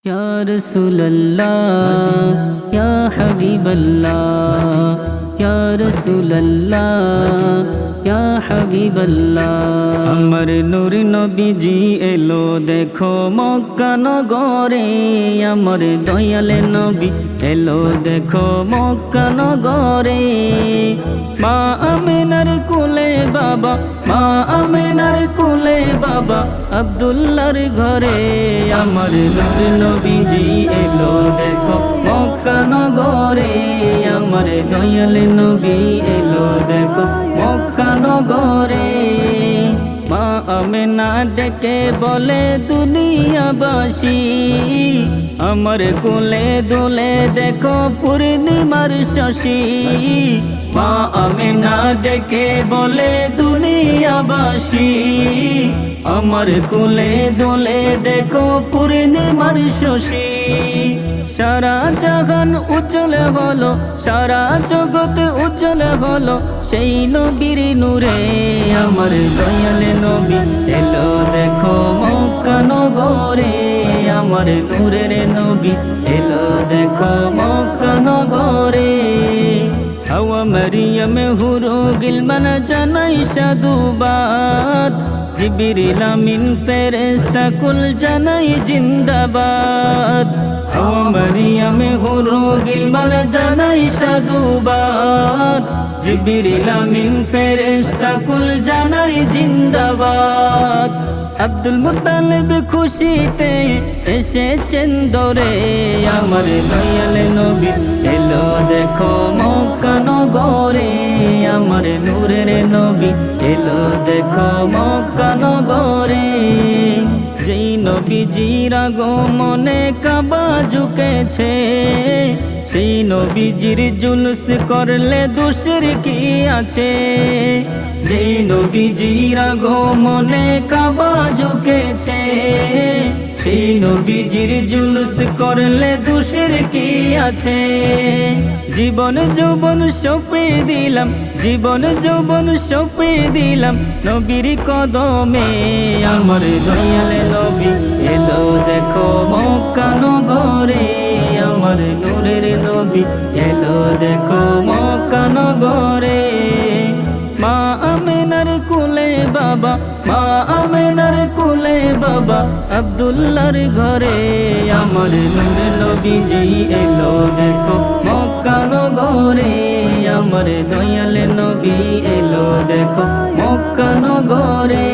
या रसूल अल्लाह या हबीब अल्लाह या रसूल अल्लाह या हबीब अल्लाह। আমার নূর নবীজি এলো দেখো মক্কা নগরে, আমার দয়াল নবী এলো দেখো মক্কা নগরে। মা আমিনার কোলে বাবা, মা আমিনার কোলে বাবা আব্দুল্লাহর ঘরে, আমার নূর নবীজি এলো দেখো মক্কা নগরে, আমার দয়াল নবী এলো দেখো মক্কা নগরে। মা আমিনা ডেকে বলে দুনিয়াবাসী, আমার কোলে দোলে দেখো পূর্ণিমার শশী। মা আমিনা ডেকে বলে দুনিয়াবাসী, আমার কোলে দোলে দেখো পূর্ণিমার শশী। সারা জাহান উজ্জ্বল হলো, সারা জগৎ উজ্জ্বল হলো সেই নবীর নূরে, আমার দয়াল নবী এলো দেখো মক্কা নগরে, আমার নূরের নবী এলো দেখো মক্কা নগরে। হাওয়া মারিয়াম হুরু গিলমান জানাই সাধুবাদ, জিবরিল আমিন ফেরেশতা কুল জানাই জিন্দাবাদ। হাওয়া মারিয়াম হুরু গিলমান জানাই সাধুবাদ, জিবরিল আমিন ফেরেশতা কুল জানাই জিন্দাবাদ। আব্দুল মুত্তালিব খুশিতে এসেছেন দরে, আমার দয়াল নবী এলো দেখো মক্কা নগরে, আমার নূরের নবী এলো দেখো মক্কা নগরে। যেই নবীজির আগমনে কাবা ঝুঁকেছে, সেই নবীজির জুলুস করলে দোষের কি আছে। যেই নবীজির আগমনে কাবা ঝুঁকেছে, সেই নবীজির জুলুস করলে দোষের কি আছে। জীবন যৌবন সঁপে দিলাম, জীবন যৌবন সঁপে দিলাম নবীর কদমে, আমার দয়াল নবী এলো দেখো মক্কা নগরে, আমার নূরের নবী এলো দেখো মক্কা নগরে। মা আমিনার কোলে বাবা, মা আমিনার কোলে বাবা আব্দুল্লাহর ঘরে, আমার নূর নবীজি এলো দেখো মক্কা নগরে, আমার দয়াল নবী এলো দেখো মক্কা নগরে।